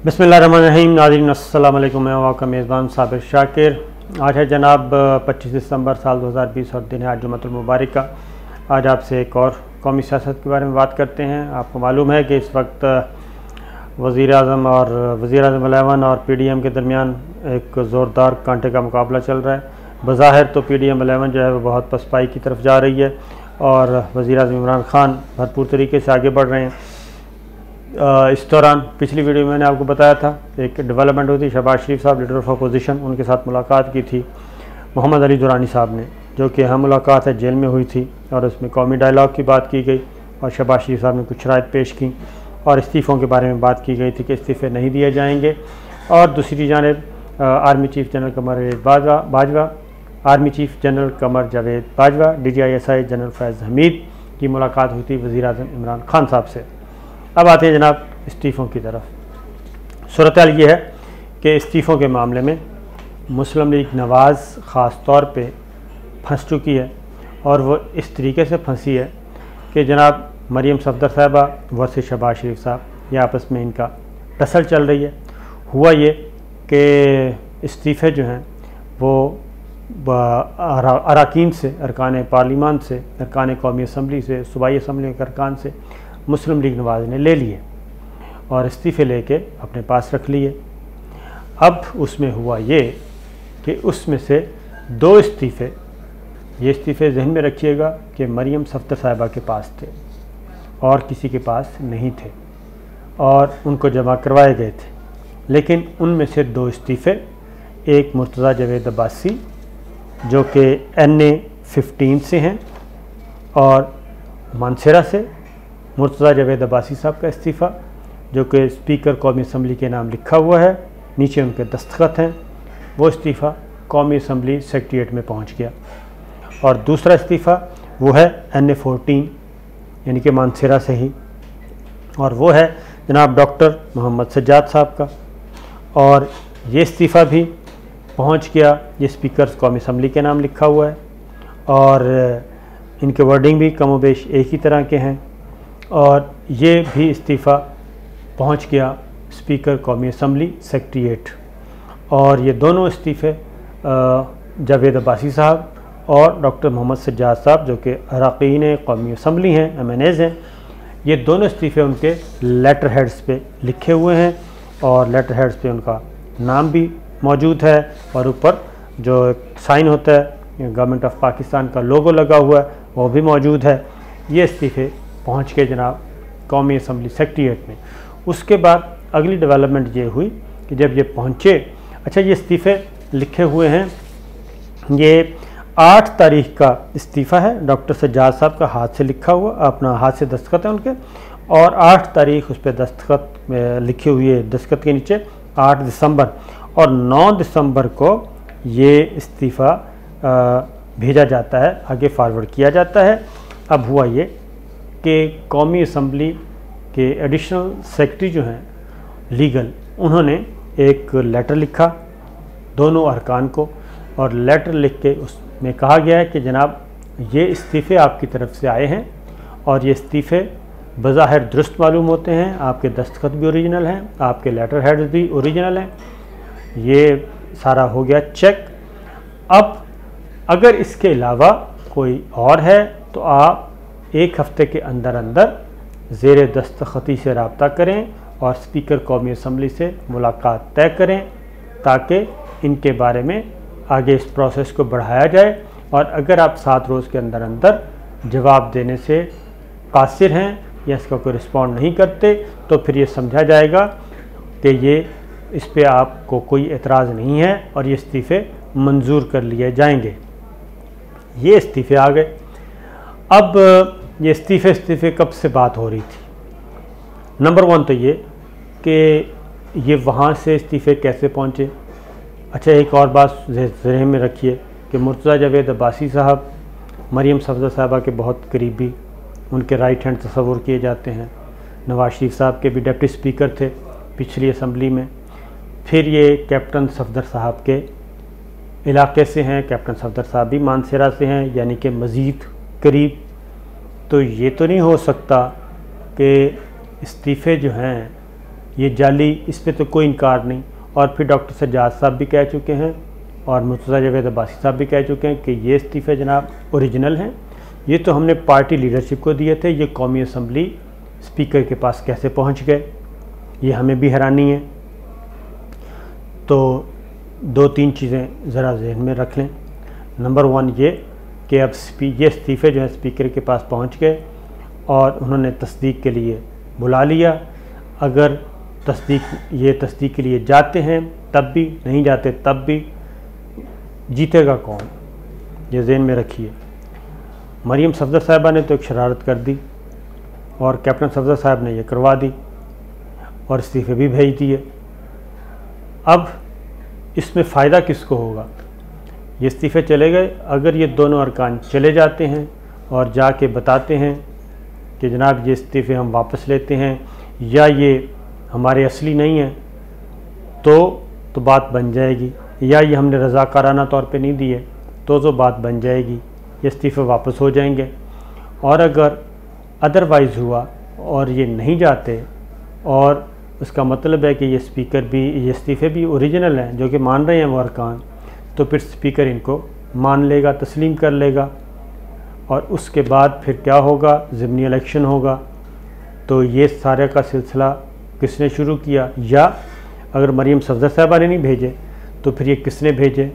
बिस्मिल्लाहिर्रहमानिर्रहीम। नाज़रीन अस्सलाम वालेकुम। मैं आपका मेज़बान साबिर शाकिर। आज है जनाब 25 दिसंबर साल 2020 और दिन है आज जुम्मतुल मुबारक का। आज आपसे एक और कौमी सियासत के बारे में बात करते हैं। आपको मालूम है कि इस वक्त वज़ीर-ए-आज़म और वज़ीर-ए-आज़म 11 और PDM के दरमियान एक ज़ोरदार कांटे का मुकाबला चल रहा है। बज़ाहिर तो PDM 11 जो है वो बहुत पसपाई की तरफ जा रही है और वज़ीर-ए-आज़म इमरान खान भरपूर तरीके से आगे बढ़ रहे हैं। इस दौरान पिछली वीडियो में मैंने आपको बताया था एक डेवलपमेंट हुई थी। शहबाज शरीफ साहब लीडर ऑफ अपोजिशन, उनके साथ मुलाकात की थी मोहम्मद अली दुरानी साहब ने, जो कि अहम मुलाकात है, जेल में हुई थी और उसमें कौमी डायलॉग की बात की गई और शहबाज शरीफ साहब ने कुछ शराइत पेश की और इस्तीफ़ों के बारे में बात की गई थी कि इस्तीफ़े नहीं दिए जाएंगे। और दूसरी जानिब army chief general Qamar Javed Bajwa DGISI general फैज़ हमीद की मुलाकात हुई थी वज़ीर-ए-आज़म इमरान खान साहब से। अब आते हैं जनाब इस्तीफ़ों की तरफ। सूरत हाल ये है कि इस्तीफ़ों के मामले में मुस्लिम लीग नवाज़ ख़ास तौर पे फंस चुकी है और वो इस तरीके से फंसी है कि जनाब मरीम सफदर साहिबा वर्सेस शहबाज शरीफ साहब, ये आपस में इनका टसल चल रही है। हुआ ये कि इस्तीफ़े जो हैं वो अरकान से, अरकान पार्लिमान से, अरकान कौमी असम्बली से, सूबाई असम्बली के अरकान से मुस्लिम लीग नवाज़ ने ले लिए और इस्तीफ़े लेके अपने पास रख लिए। अब उसमें हुआ ये कि उसमें से 2 इस्तीफ़े, ये इस्तीफ़े जहन में रखिएगा कि मरीम सफदर साहिबा के पास थे और किसी के पास नहीं थे और उनको जमा करवाए गए थे। लेकिन उनमें से 2 इस्तीफ़े, एक मुर्तज़ा जावेद अब्बासी जो कि NA 15 से हैं और मानसरा से, मुर्तज़ा जावेद अब्बासी साहब का इस्तीफ़ा जो कि स्पीकर कौमी असम्बली के नाम लिखा हुआ है, नीचे उनके दस्तखत हैं, वो इस्तीफ़ा कौमी असम्बली सेक्रेटेरिएट में पहुंच गया। और दूसरा इस्तीफ़ा वो है NA 14 यानी कि मानसरा से ही, और वो है जनाब डॉक्टर मोहम्मद सज्जाद साहब का। और ये इस्तीफ़ा भी पहुंच गया, ये स्पीकर कौमी असम्बली के नाम लिखा हुआ है और इनके वर्डिंग भी कमोबेश एक ही तरह के हैं। और ये भी इस्तीफ़ा पहुंच गया स्पीकर कौमी असम्बली सेक्रेटेरिएट। और ये दोनों इस्तीफ़े जावेद अब्बासी साहब और डॉक्टर मोहम्मद सज्जाद साहब जो कि अरकान कौमी असम्बली हैं, MNAs हैं, ये दोनों इस्तीफ़े उनके लेटर हेड्स पे लिखे हुए हैं और लेटर हेड्स पे उनका नाम भी मौजूद है और ऊपर जो साइन होता है गवर्नमेंट ऑफ पाकिस्तान का लोगो लगा हुआ है वो भी मौजूद है। ये इस्तीफ़े पहुंच के जनाब कौमी असम्बली सेक्रेटेरिएट में। उसके बाद अगली डेवलपमेंट ये हुई कि जब ये पहुंचे, अच्छा ये इस्तीफ़े लिखे हुए हैं, ये 8 तारीख का इस्तीफ़ा है, डॉक्टर सज्जाद साहब का हाथ से लिखा हुआ, अपना हाथ से दस्तखत है उनके, और 8 तारीख उस पर दस्तखत लिखी हुई है, दस्तखत के नीचे 8 दिसंबर, और 9 दिसंबर को ये इस्तीफ़ा भेजा जाता है, आगे फारवर्ड किया जाता है। अब हुआ ये कि कौमी असम्बली के एडिशनल सेक्रेटरी जो हैं लीगल, उन्होंने एक लेटर लिखा दोनों अरकान को और लेटर लिख के उसमें कहा गया है कि जनाब ये इस्तीफ़े आपकी तरफ से आए हैं और ये इस्तीफ़े बज़ाहिर दुरुस्त मालूम होते हैं, आपके दस्तखत भी ओरिजिनल हैं, आपके लेटर हेड्स भी ओरिजिनल हैं, ये सारा हो गया चेक। अब अगर इसके अलावा कोई और है तो आप 1 हफ़्ते के अंदर अंदर ज़ेर दस्तखती से रब्ता करें और स्पीकर कौमी असम्बली से मुलाकात तय करें ताकि इनके बारे में आगे इस प्रोसेस को बढ़ाया जाए। और अगर आप 7 रोज़ के अंदर अंदर जवाब देने से कासिर हैं या इसका कोई रिस्पॉन्ड नहीं करते तो फिर ये समझा जाएगा कि ये इस पर आपको कोई एतराज़ नहीं है और ये इस्तीफ़े मंजूर कर लिए जाएंगे। ये इस्तीफ़े आ गए। अब ये इस्तीफ़े कब से बात हो रही थी? नंबर 1 तो ये कि ये वहाँ से इस्तीफ़े कैसे पहुँचे। अच्छा एक और बात ज़हन में रखिए कि मुर्तज़ा जावेद अब्बासी साहब मरीम सफदर साहिबा के बहुत करीबी, उनके राइट हैंड तस्वुर किए जाते हैं। नवाज शरीफ साहब के भी डिप्टी स्पीकर थे पिछली असम्बली में। फिर ये कैप्टन सफदर साहब के इलाके से हैं, कैप्टन सफदर साहब भी मानसरा से हैं, यानी कि मज़ीद करीब। तो ये तो नहीं हो सकता कि इस्तीफ़े जो हैं ये जाली, इस पर तो कोई इनकार नहीं। और फिर डॉक्टर सज्जाद साहब भी कह चुके हैं और मुर्तज़ा जावेद अब्बासी साहब भी कह चुके हैं कि ये इस्तीफ़े जनाब ओरिजिनल हैं, ये तो हमने पार्टी लीडरशिप को दिए थे, ये कौमी असम्बली स्पीकर के पास कैसे पहुंच गए, ये हमें भी हैरानी है। तो 2-3 चीज़ें ज़रा जहन में रख लें। नंबर 1 ये कि अब ये इस्तीफ़े जो है स्पीकर के पास पहुंच गए और उन्होंने तस्दीक के लिए बुला लिया। अगर ये तस्दीक के लिए जाते हैं तब भी, नहीं जाते तब भी, जीतेगा कौन, ये ज़हन में रखिए। मरीम सफदर साहिबा ने तो एक शरारत कर दी और कैप्टन सफदर साहब ने ये करवा दी और इस्तीफ़े भी भेज दिए। अब इसमें फ़ायदा किसको होगा? ये इस्तीफ़े चले गए, अगर ये दोनों अरकान चले जाते हैं और जाके बताते हैं कि जनाब ये इस्तीफ़े हम वापस लेते हैं या ये हमारे असली नहीं हैं, तो बात बन जाएगी, या ये हमने रज़ाकाराना तौर पे नहीं दिए तो बात बन जाएगी, ये इस्तीफ़े वापस हो जाएंगे। और अगर अदरवाइज़ हुआ और ये नहीं जाते और उसका मतलब है कि ये स्पीकर भी, ये इस्तीफ़े भी ओरिजिनल हैं जो कि मान रहे हैं वो अरकान, तो फिर स्पीकर इनको मान लेगा, तस्लीम कर लेगा और उसके बाद फिर क्या होगा? ज़िमनी इलेक्शन होगा। तो ये सारे का सिलसिला किसने शुरू किया? या अगर मरीम सफदर साहबा ने नहीं भेजे तो फिर ये किसने भेजे?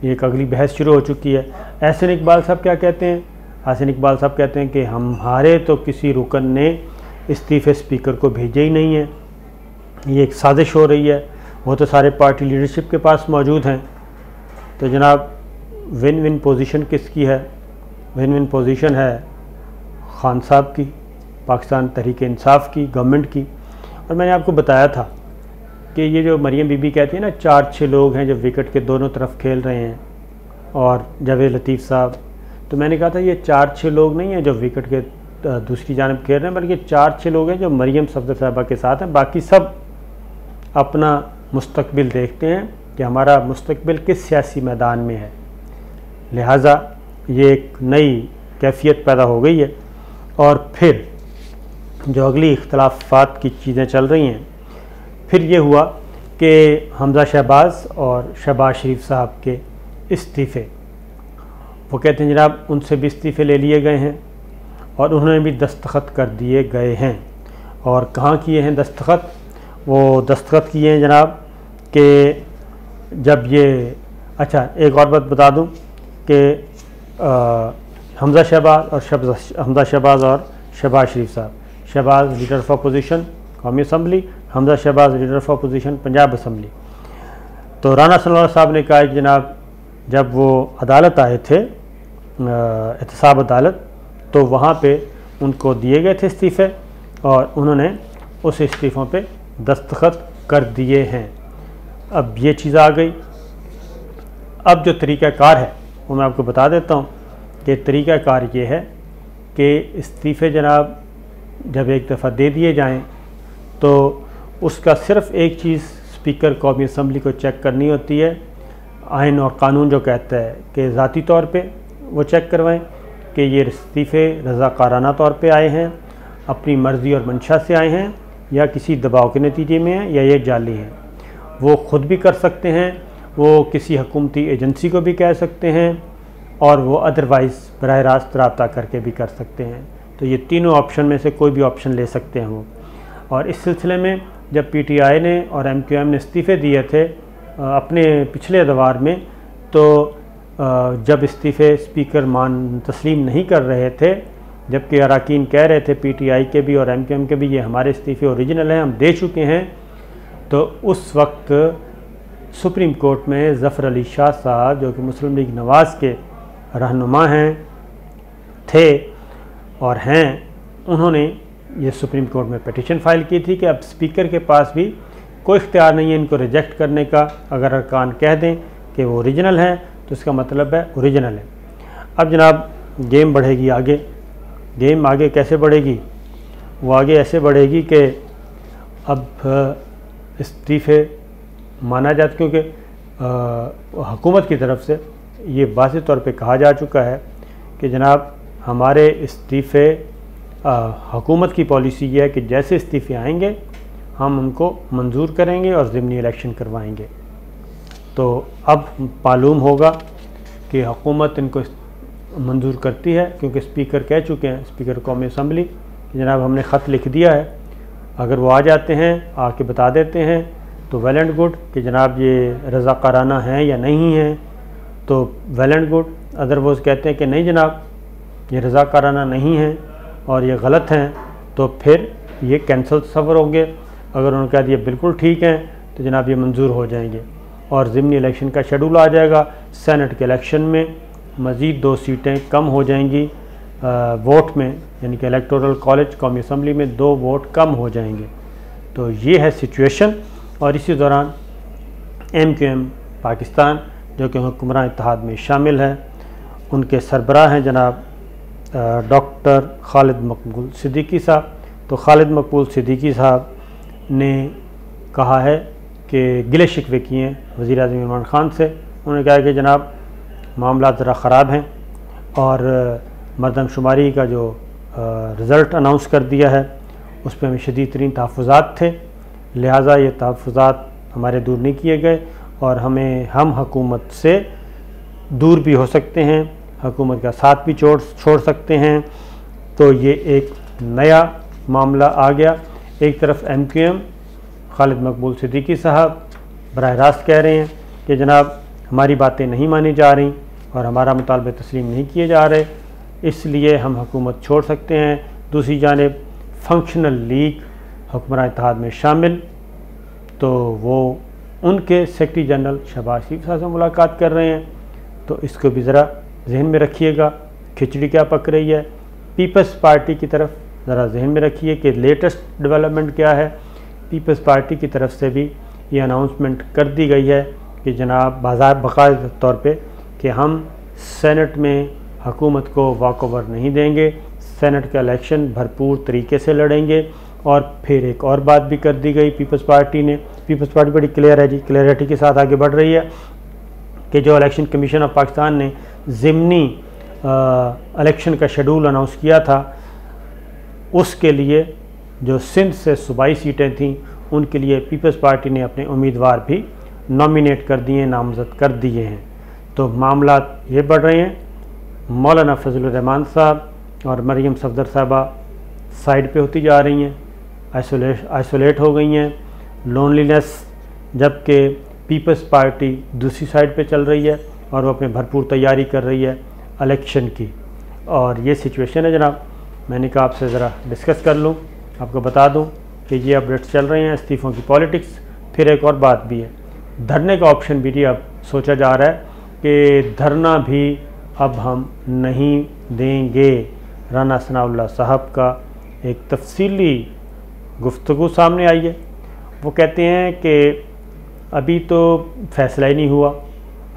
ये एक अगली बहस शुरू हो चुकी है। एहसन इकबाल साहब क्या कहते हैं? एहसन इकबाल साहब कहते हैं कि हमारे तो किसी रुकन ने इस्तीफ़े स्पीकर को भेजे ही नहीं है, ये एक साजिश हो रही है, वो तो सारे पार्टी लीडरशिप के पास मौजूद हैं। तो जनाब विन विन पोजीशन किसकी है? विन विन पोजीशन है खान साहब की, पाकिस्तान तहरीक इंसाफ की, गवर्नमेंट की। और मैंने आपको बताया था कि ये जो मरियम बीबी कहती है ना, 4-6 लोग हैं जो विकेट के दोनों तरफ खेल रहे हैं और जावेद लतीफ़ साहब, तो मैंने कहा था ये 4-6 लोग नहीं हैं जो विकेट के दूसरी जानब खेल रहे हैं, बल्कि 4-6 लोग हैं जो मरियम सफदर साहबा के साथ हैं। बाकी सब अपना मुस्तकबिल देखते हैं कि हमारा मुस्तकबिल किस सियासी मैदान में है। लिहाजा ये एक नई कैफियत पैदा हो गई है। और फिर जो अगली इख्तलाफात की चीज़ें चल रही हैं, फिर ये हुआ कि हमज़ा शहबाज और शहबाज शरीफ साहब के इस्तीफ़े, वो कहते हैं जनाब उनसे भी इस्तीफ़े ले लिए गए हैं और उन्होंने भी दस्तखत कर दिए गए हैं। और कहाँ किए हैं दस्तखत? वो दस्तखत किए हैं जनाब कि जब ये, अच्छा एक और बात बता दूं कि हमज़ा शहबाज और शहबाज शरीफ साहब, शहबाज लीडर ऑफ अपोजिशन कौमी assembly, Hamza Shahbaz leader of opposition Punjab assembly. तो राना सनवार साहब ने कहा कि जनाब जब वो अदालत आए थे, एहतसाब अदालत, तो वहाँ पे उनको दिए गए थे इस्तीफ़े और उन्होंने उस इस्तीफ़ों पे दस्तखत कर दिए हैं। अब ये चीज़ आ गई। अब जो तरीक़ाकार है वो मैं आपको बता देता हूँ कि तरीक़ाकार ये है कि इस्तीफ़े जनाब जब एक दफ़ा दे दिए जाएं तो उसका सिर्फ़ एक चीज़ स्पीकर कौमी असम्बली को चेक करनी होती है। आइन और कानून जो कहता है कि ज़ाती तौर पे वो चेक करवाएं कि ये इस्तीफ़े रज़ाकाराना तौर पे आए हैं, अपनी मर्ज़ी और मंशा से आए हैं, या किसी दबाव के नतीजे में हैं, या ये जाली हैं। वो ख़ुद भी कर सकते हैं, वो किसी हुकूमती एजेंसी को भी कह सकते हैं और वो अदरवाइज़ बराह रास्त रब्ता करके भी कर सकते हैं। तो ये तीनों ऑप्शन में से कोई भी ऑप्शन ले सकते हैं वो। और इस सिलसिले में जब PTI ने और MQM ने इस्तीफ़े दिए थे अपने पिछले अदवार में, तो जब इस्तीफ़े स्पीकर तस्लीम नहीं कर रहे थे, जबकि अरकान कह रहे थे PTI के भी और MQM के भी ये हमारे इस्तीफ़े ओरिजिनल हैं, हम दे चुके हैं, तो उस वक्त सुप्रीम कोर्ट में ज़फ़र अली शाह साहब जो कि मुस्लिम लीग नवाज़ के रहनुमा थे और हैं, उन्होंने ये सुप्रीम कोर्ट में पिटीशन फ़ाइल की थी कि अब स्पीकर के पास भी कोई इख्तियार नहीं है इनको रिजेक्ट करने का। अगर अरकान कह दें कि वो ओरिजिनल हैं तो इसका मतलब है ओरिजिनल है। अब जनाब गेम बढ़ेगी आगे। गेम आगे कैसे बढ़ेगी? वो आगे ऐसे बढ़ेगी कि अब इस्तीफ़े माना जाता, क्योंकि हुकूमत की तरफ से ये वाज़ेह तौर पे कहा जा चुका है कि जनाब हमारे इस्तीफ़े, हुकूमत की पॉलिसी ये है कि जैसे इस्तीफ़े आएंगे हम उनको मंजूर करेंगे और ज़िमनी इलेक्शन करवाएंगे। तो अब मालूम होगा कि हुकूमत इनको मंजूर करती है, क्योंकि स्पीकर कह चुके हैं, स्पीकर कौमी असम्बली, जनाब हमने ख़त लिख दिया है, अगर वो आ जाते हैं, आके बता देते हैं तो वेल एंड गुड कि जनाब ये रज़ाकाराना हैं या नहीं हैं, तो वेल एंड गुड। अदरवाइज़ कहते हैं कि नहीं जनाब ये रज़ाकाराना नहीं हैं और ये गलत हैं, तो फिर ये कैंसल सफ़र होंगे। अगर उन्होंने कहा दिया बिल्कुल ठीक हैं तो जनाब ये मंजूर हो जाएंगे और ज़िमनी इलेक्शन का शेड्यूल आ जाएगा। सेनेट के इलेक्शन में मज़ीद 2 सीटें कम हो जाएंगी वोट में, यानी कि इलेक्टोरल कॉलेज कौमी असम्बली में 2 वोट कम हो जाएंगे। तो ये है सिचुएशन। और इसी दौरान MQM पाकिस्तान जो कि हुक्मरान इत्तेहाद में शामिल है, उनके सरबराह हैं जनाब डॉक्टर खालिद मकबूल सिद्दीकी साहब। तो खालिद मकबूल सिद्दीकी साहब ने कहा है कि गिले शिकवे किए हैं वज़ीर-ए-आज़म इमरान ख़ान से। उन्होंने कहा कि जनाब मामला ज़रा ख़राब हैं और मरदमशुमारी का जो रिज़ल्ट अनाउंस कर दिया है उस पर हमें शदीद तरीन तहफ़्फ़ुज़ात थे, लिहाजा ये तहफ़्फ़ुज़ात हमारे दूर नहीं किए गए और हम हुकूमत से दूर भी हो सकते हैं, हुकूमत का साथ भी छोड़ सकते हैं। तो ये एक नया मामला आ गया। एक तरफ MQM खालिद मकबूल सिद्दीकी साहब बराह रास्त कह रहे हैं कि जनाब हमारी बातें नहीं मानी जा रही और हमारा मुतालबे तस्लीम नहीं किए जा रहे, इसलिए हम हुकूमत छोड़ सकते हैं। दूसरी जानिब फंक्शनल लीग हुक्मरान इत्तेहाद में शामिल, तो वो उनके सेक्रेटरी जनरल शहबाज शरीफ साहब से मुलाकात कर रहे हैं। तो इसको भी ज़रा जहन में रखिएगा, खिचड़ी क्या पक रही है। पीपल्स पार्टी की तरफ ज़रा जहन में रखिए कि लेटेस्ट डेवलपमेंट क्या है। पीपल्स पार्टी की तरफ से भी ये अनाउंसमेंट कर दी गई है कि जनाब बाकायदा तौर पे कि हम सेनेट में हुकूमत को वॉकओवर नहीं देंगे, सेनेट का इलेक्शन भरपूर तरीके से लड़ेंगे। और फिर एक और बात भी कर दी गई पीपल्स पार्टी ने, पीपल्स पार्टी बड़ी क्लियर है जी, क्लियरिटी के साथ आगे बढ़ रही है कि जो इलेक्शन कमीशन ऑफ पाकिस्तान ने ज़िमनी इलेक्शन का शेड्यूल अनाउंस किया था, उसके लिए जो सिंध से सूबाई सीटें थीं उनके लिए पीपल्स पार्टी ने अपने उम्मीदवार भी नॉमिनेट कर दिए, नामज़द कर दिए हैं। तो मामला ये बढ़ रहे हैं। मौलाना फजलुर रहमान साहब और मरियम सफदर साहबा साइड पे होती जा रही हैं, आइसोलेट हो गई हैं, लोनलीनेस, जबकि पीपल्स पार्टी दूसरी साइड पे चल रही है और वो अपने भरपूर तैयारी कर रही है इलेक्शन की। और ये सिचुएशन है जनाब, मैंने कहा आपसे ज़रा डिस्कस कर लूँ, आपको बता दूँ कि ये अपडेट्स चल रहे हैं इस्तीफ़ों की पॉलिटिक्स। फिर एक और बात भी है, धरने का ऑप्शन भी अब सोचा जा रहा है कि धरना भी अब हम नहीं देंगे। राना सनाउल्लाह साहब का एक तफसीली गुफ्तगू सामने आई है। वो कहते हैं कि अभी तो फ़ैसला ही नहीं हुआ,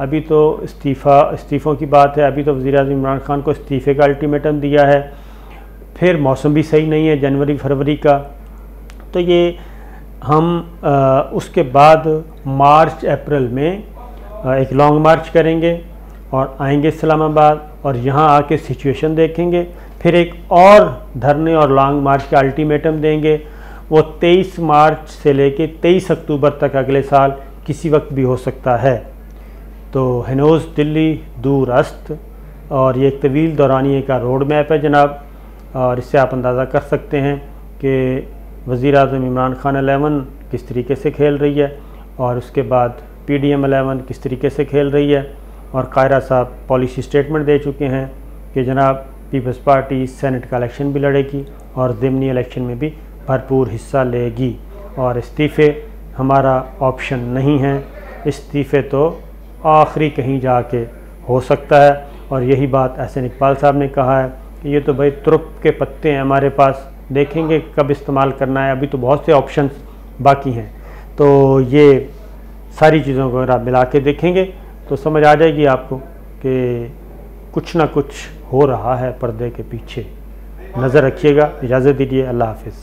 अभी तो इस्तीफ़ों की बात है, अभी तो वज़ीर-ए-आज़म इमरान ख़ान को इस्तीफ़े का अल्टीमेटम दिया है, फिर मौसम भी सही नहीं है जनवरी फरवरी का, तो ये हम उसके बाद मार्च अप्रैल में एक लॉन्ग मार्च करेंगे और आएंगे इस्लामाबाद और यहाँ आके सिचुएशन देखेंगे, फिर एक और धरने और लॉन्ग मार्च का अल्टीमेटम देंगे। वो 23 मार्च से लेके 23 अक्टूबर तक अगले साल किसी वक्त भी हो सकता है। तो हनोज़ दिल्ली दूर अस्त और ये एक तवील दौरानिए का रोड मैप है जनाब, और इससे आप अंदाज़ा कर सकते हैं कि वज़ीर-ए-आज़म इमरान ख़ान 11 किस तरीके से खेल रही है और उसके बाद PDM 11 किस तरीके से खेल रही है। और कायरा साहब पॉलिसी स्टेटमेंट दे चुके हैं कि जनाब पीपल्स पार्टी सेनेट का इलेक्शन भी लड़ेगी और ज़िमनी इलेक्शन में भी भरपूर हिस्सा लेगी और इस्तीफ़े हमारा ऑप्शन नहीं है, इस्तीफ़े तो आखिरी कहीं जाके हो सकता है। और यही बात एहसन इकबाल साहब ने कहा है कि ये तो भाई तुरुप के पत्ते हैं हमारे पास, देखेंगे कब इस्तेमाल करना है, अभी तो बहुत से ऑप्शंस बाकी हैं। तो ये सारी चीज़ों को अगर आप मिला के देखेंगे तो समझ आ जाएगी आपको कि कुछ ना कुछ हो रहा है पर्दे के पीछे। नज़र रखिएगा। इजाज़त दीजिए, अल्लाह हाफ़िज़।